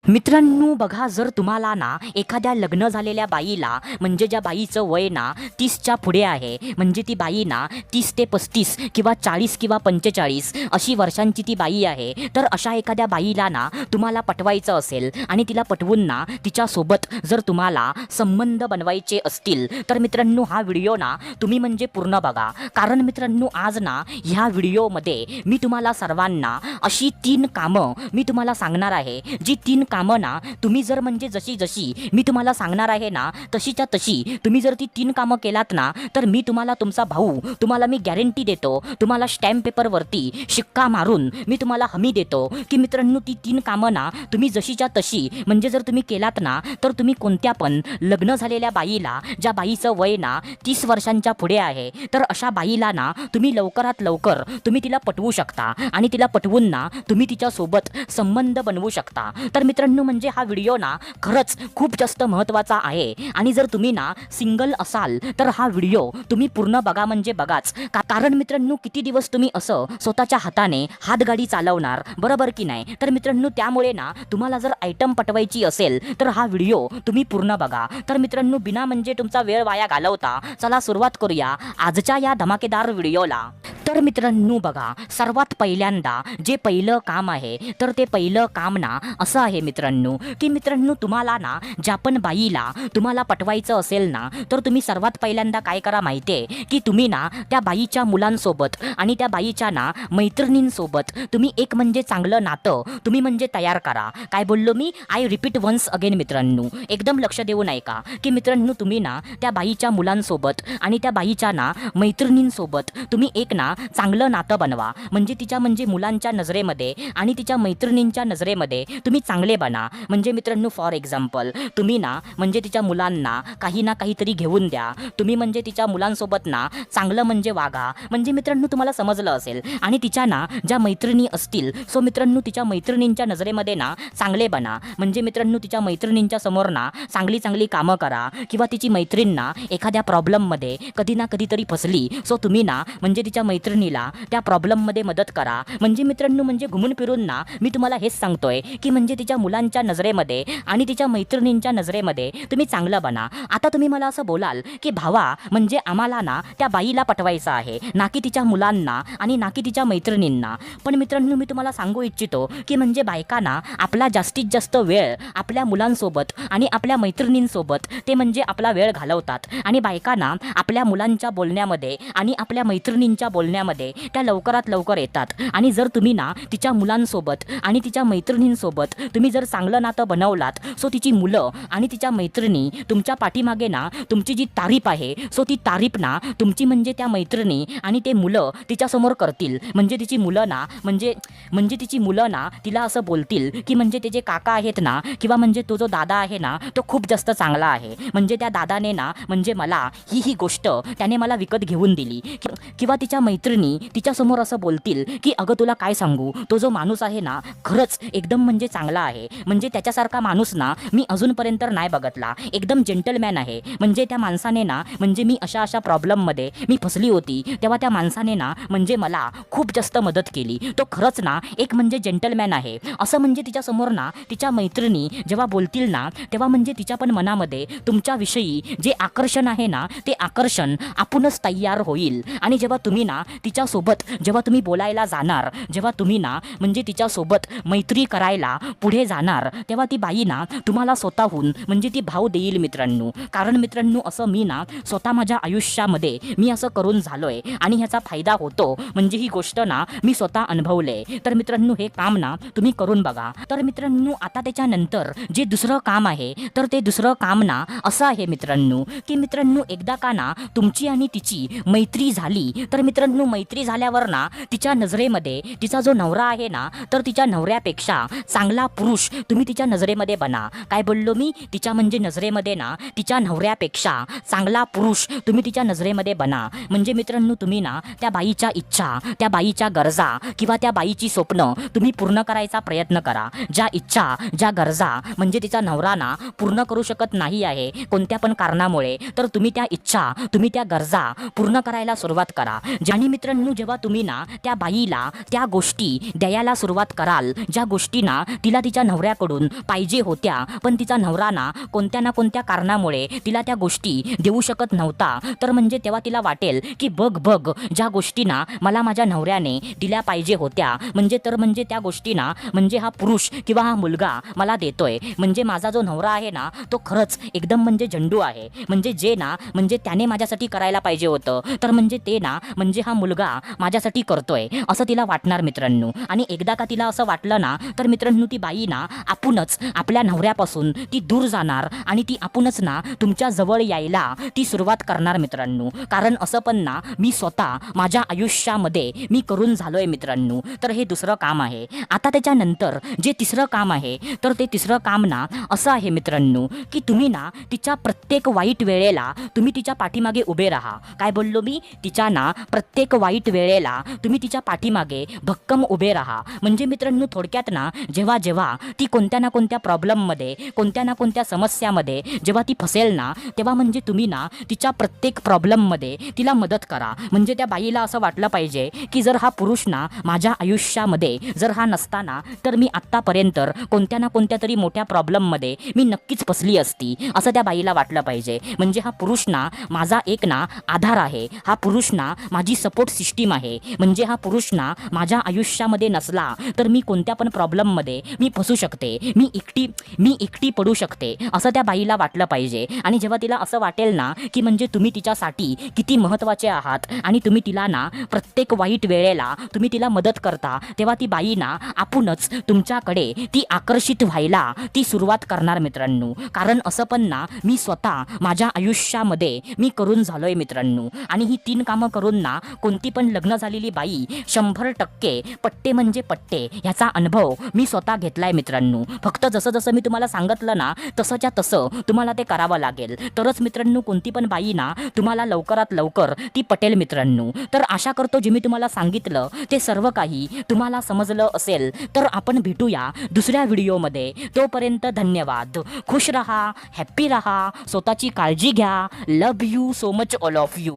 मित्रांनो बघा, जर तुम्हाला ना एखाद्या लग्न झालेल्या बाईला, म्हणजे ज्या बाईचं वय ना 30च्या पुढे आहे, म्हणजे ती बाई ना 30 ते 35 किंवा 40 किंवा 45 अशी वर्षांची ती बाई आहे, तर अशा एखाद्या बाईला ना तुम्हाला पटवायचं असेल आणि तिला पटवून ना तिच्यासोबत जर तुम्हाला संबंध बनवायचे असतील, तर मित्रांनो हा व्हिडिओ ना तुम्ही म्हणजे पूर्ण बघा. कारण मित्रांनो आज ना ह्या व्हिडिओमध्ये मी तुम्हाला सर्वांना अशी 3 कामं मी तुम्हाला सांगणार आहे, जी 3 कामं ना तुम्ही जर म्हणजे जशी जशी मी तुम्हाला सांगणार आहे ना तशीच्या तशी तुम्ही जर ती 3 कामं केलात ना, तर मी तुम्हाला तुमचा भाऊ, तुम्हाला मी गॅरंटी देतो, तुम्हाला स्टॅम्प पेपरवरती शिक्का मारून मी तुम्हाला हमी देतो की मित्रांनो ती 3 कामं ना तुम्ही जशीच्या तशी म्हणजे जर तुम्ही केलात ना, तर तुम्ही कोणत्या पण लग्न झालेल्या बाईला, ज्या बाईचं वय ना 30 वर्षांच्या पुढे आहे, तर अशा बाईला ना तुम्ही लवकरात लवकर तुम्ही तिला पटवू शकता आणि तिला पटवून ना तुम्ही तिच्यासोबत संबंध बनवू शकता. तर मित्रांनो म्हणजे हा व्हिडिओ ना खरंच खूप जास्त महत्त्वाचा आहे आणि जर तुम्ही ना सिंगल असाल तर हा व्हिडिओ तुम्ही पूर्ण बघा म्हणजे बघाच. कारण मित्रांनो किती दिवस तुम्ही असं स्वतःच्या हाताने हातगाडी चालवणार, बरोबर की नाही? तर मित्रांनो त्यामुळे ना तुम्हाला जर आयटम पटवायची असेल तर हा व्हिडिओ तुम्ही पूर्ण बघा. तर मित्रांनो बिना म्हणजे तुमचा वेळ वाया घालवता चला सुरुवात करूया आजच्या या धमाकेदार व्हिडिओला. तर मित्रांनो बघा, सर्वात पहिल्यांदा जे पहिलं काम आहे, तर ते पहिलं काम ना असं आहे मित्रांनो की मित्रांनो तुम्हाला ना ज्या पण बाईला तुम्हाला पटवायचं असेल ना, तर तुम्ही सर्वात पहिल्यांदा काय करा माहिती आहे की तुम्ही ना त्या बाईच्या मुलांसोबत आणि त्या बाईच्या ना मैत्रिणींसोबत तुम्ही एक म्हणजे चांगलं नातं तुम्ही म्हणजे तयार करा. काय बोललो मी? आय रिपीट वन्स अगेन मित्रांनो, एकदम लक्ष देऊन ऐका की मित्रांनो तुम्ही ना त्या बाईच्या मुलांसोबत आणि त्या बाईच्या ना मैत्रिणींसोबत तुम्ही एक ना चांगलं नातं बनवा. म्हणजे तिच्या म्हणजे मुलांच्या नजरेमध्ये आणि तिच्या मैत्रिणींच्या नजरेमध्ये तुम्ही चांगले बना. म्हणजे मित्रांनो फॉर एक्झाम्पल तुम्ही ना म्हणजे तिच्या मुलांना काही ना काहीतरी घेऊन द्या, तुम्ही म्हणजे तिच्या मुलांसोबत ना चांगलं म्हणजे वागा. म्हणजे मित्रांनो तुम्हाला समजलं असेल. आणि तिच्या ना ज्या मैत्रिणी असतील, सो मित्रांनो तिच्या मैत्रिणींच्या नजरेमध्ये ना चांगले बना. म्हणजे मित्रांनो तिच्या मैत्रिणींच्या समोर ना चांगली चांगली कामं करा. किंवा तिची मैत्रीण ना एखाद्या प्रॉब्लेममध्ये कधी ना कधीतरी फसली, सो तुम्ही ना म्हणजे तिच्या मैत्रिणीला त्या प्रॉब्लेममध्ये मदत करा. म्हणजे मित्रांनो म्हणजे घुमून फिरून ना मी तुम्हाला हेच सांगतोय की म्हणजे तिच्या मुलांच्या नजरेमध्ये आणि तिच्या मैत्रिणींच्या नजरेमध्ये तुम्ही चांगलं बना. आता तुम्ही मला असं बोलाल की भावा म्हणजे आम्हाला ना त्या बाईला पटवायचं आहे, ना की तिच्या मुलांना आणि ना की तिच्या मैत्रिणींना. पण मित्रांनो मी तुम्हाला सांगू इच्छितो की म्हणजे बायकांना आपला जास्तीत जास्त वेळ आपल्या मुलांसोबत आणि आपल्या मैत्रिणींसोबत ते म्हणजे आपला वेळ घालवतात. आणि बायकांना आपल्या मुलांच्या बोलण्यामध्ये आणि आपल्या मैत्रिणींच्या बोलण्यामध्ये त्या लवकरात लवकर येतात. आणि जर तुम्ही ना तिच्या मुलांसोबत आणि तिच्या मैत्रिणींसोबत तुम्ही जर चांगलं नातं बनवलात, सो तिची मुलं आणि तिच्या मैत्रिणी तुमच्या पाठीमागे ना तुमची जी तारीफ आहे, सो ती तारीफ ना तुमची म्हणजे त्या मैत्रिणी आणि ते मुलं तिच्यासमोर करतील. म्हणजे तिची मुलं ना म्हणजे तिची मुलं ना तिला असं बोलतील की म्हणजे ते जे काका आहेत ना किंवा म्हणजे तो जो दादा आहे ना तो खूप जास्त चांगला आहे. म्हणजे त्या दादाने ना म्हणजे मला ही गोष्ट त्याने मला विकत घेऊन दिली. किंवा तिच्या मैत्रिणी तिच्यासमोर असं बोलतील की अगं तुला काय सांगू, तो जो माणूस आहे ना खरंच एकदम म्हणजे चांगला आहे. म्हणजे त्याच्यासारखा माणूस ना मी अजूनपर्यंत नाही बघितला. एकदम जेंटलमॅन आहे. म्हणजे त्या माणसाने ना म्हणजे मी अशा प्रॉब्लेममध्ये मी फसली होती, तेव्हा त्या माणसाने ना म्हणजे मला खूप जास्त मदत केली. तो खरंच ना एक म्हणजे जेंटलमॅन आहे. असं म्हणजे तिच्यासमोर ना तिच्या मैत्रिणी जेव्हा बोलतील ना, तेव्हा म्हणजे तिच्या पण मनामध्ये तुमच्याविषयी जे आकर्षण आहे ना ते आकर्षण आपणच तयार होईल. आणि जेव्हा तुम्ही ना तिच्यासोबत जेव्हा तुम्ही बोलायला जाणार, जेव्हा तुम्ही ना म्हणजे तिच्यासोबत मैत्री करायला पुढे जाणार, तेव्हा ती बाई ना तुम्हाला स्वतःहून म्हणजे ती भाव देईल मित्रांनो. कारण मित्रांनो असं मी ना स्वतः माझ्या आयुष्यामध्ये मी असं करून झालोय आणि ह्याचा फायदा होतो. म्हणजे ही गोष्ट ना मी स्वतः अनुभवले. तर मित्रांनो हे काम ना तुम्ही करून बघा. तर मित्रांनो आता त्याच्यानंतर जे दुसरं काम आहे, तर ते दुसरं काम ना असं आहे मित्रांनो की मित्रांनो एकदा का ना तुमची आणि तिची मैत्री झाली, तर मित्रांनो मैत्री झाल्यावर ना तिच्या नजरेमध्ये तिचा जो नवरा आहे ना, तर तिच्या नवऱ्यापेक्षा चांगला पुरुष तुम्ही तिच्या नजरेमध्ये बना. काय बोललो मी? तिच्या म्हणजे नजरेमध्ये ना तिच्या नवऱ्यापेक्षा चांगला पुरुष तुम्ही तिच्या नजरेमध्ये बना. म्हणजे मित्रांनो तुम्ही ना त्या बाईच्या इच्छा, त्या बाईच्या गरजा किंवा त्या बाईची स्वप्न तुम्ही पूर्ण करायचा प्रयत्न करा. ज्या इच्छा, ज्या गरजा म्हणजे तिचा नवरा ना पूर्ण करू शकत नाही आहे कोणत्या पण कारणामुळे, तर तुम्ही त्या इच्छा, तुम्ही त्या गरजा पूर्ण करायला सुरुवात करा. ज्याने मित्रांनो, जेव्हा तुम्ही ना त्या बाईला त्या गोष्टी द्यायला सुरुवात कराल, ज्या गोष्टी ना तिला तिच्या नवऱ्याकडून पाहिजे होत्या, पण तिचा नवरा ना कोणत्या कारणामुळे तिला त्या गोष्टी देऊ शकत नव्हता, तर म्हणजे तेव्हा तिला वाटेल की बघ ज्या गोष्टी ना मला माझ्या नवऱ्याने दिल्या पाहिजे होत्या, म्हणजे त्या गोष्टी ना म्हणजे हा पुरुष किंवा हा मुलगा मला देतोय, म्हणजे माझा जो नवरा आहे ना तो खरंच एकदम म्हणजे झंडू आहे, म्हणजे जे ना म्हणजे त्याने माझ्यासाठी करायला पाहिजे होतं, तर म्हणजे ते ना म्हणजे हा मुलगा माझ्यासाठी करतोय असं तिला वाटणार मित्रांनो. आणि एकदा का तिला असं वाटलं ना, तर मित्रांनो ती बाई ना आपणच आपल्या नवऱ्यापासून ती दूर जाणार आणि ती आपणच ना तुमच्या जवळ यायला ती सुरुवात करणार मित्रांनो. कारण असं पण ना मी स्वतः माझ्या आयुष्यामध्ये मी करून झालोय मित्रांनो. तर हे दुसरं काम आहे. आता त्याच्यानंतर जे तिसरं काम आहे, तर ते तिसरं काम ना असं आहे मित्रांनो की तुम्ही ना तिच्या प्रत्येक वाईट वेळेला तुम्ही तिच्या पाठीमागे उभे राहा. काय बोललो मी? तिच्या ना प्रत्येक वाईट वेळेला तुम्ही तिच्या पाठीमागे भक्कम उभे राहा. म्हणजे मित्रांनो थोडक्यात ना जेव्हा ती कोणत्या ना कोणत्या प्रॉब्लेममध्ये, कोणत्या ना कोणत्या समस्यामध्ये जेव्हा ती फसेल ना, तेव्हा म्हणजे तुम्ही ना तिच्या प्रत्येक प्रॉब्लेममध्ये तिला मदत करा. म्हणजे त्या बाईला असं वाटलं पाहिजे की जर हा पुरुष ना माझ्या आयुष्यामध्ये जर हा नसताना, तर मी आत्तापर्यंत कोणत्या ना कोणत्या तरी मोठ्या प्रॉब्लेममध्ये मी नक्कीच फसली असती, असं त्या बाईला वाटलं पाहिजे. म्हणजे हा पुरुष ना माझा एक ना आधार आहे, हा पुरुष ना माझी सपोर्ट सिस्टीम आहे. म्हणजे हा पुरुष ना माझ्या आयुष्यामध्ये नसला तर मी कोणत्या पण प्रॉब्लेममध्ये मी फसू शकते, मी एकटी पडू शकते, असं त्या बाईला वाटलं पाहिजे. आणि जेव्हा तिला असं वाटेल ना की म्हणजे तुम्ही तिच्यासाठी किती महत्त्वाचे आहात आणि तुम्ही तिला ना प्रत्येक वाईट वेळेला तुम्ही तिला मदत करता, तेव्हा ती बाई ना आपणच तुमच्याकडे ती आकर्षित व्हायला ती सुरुवात करणार मित्रांनो. कारण असं पण ना मी स्वतः माझ्या आयुष्यामध्ये मी करून झालोय मित्रांनो. आणि ही 3 कामं करून ना कोणती पण लग्न झालेली बाई 100% पट्टे म्हणजे पट्टे ह्याचा अनुभव मी स्वतः घेतलाय मित्रांनो. फक्त जसं मी तुम्हाला सांगितलं ना तसंच्या तसं तुम्हाला ते करावं लागेल, तरच मित्रांनो कोणती पण बाई ना तुम्हाला लवकरात लवकर ती पटेल मित्रांनो. तर आशा करतो जे मी तुम्हाला सांगितलं ते सर्व काही तुम्हाला समजलं असेल. तर आपण भेटूया दुसऱ्या व्हिडिओमध्ये. तोपर्यंत धन्यवाद. खुश रहा, हॅप्पी रहा, स्वतःची काळजी घ्या. Love you so much all of you.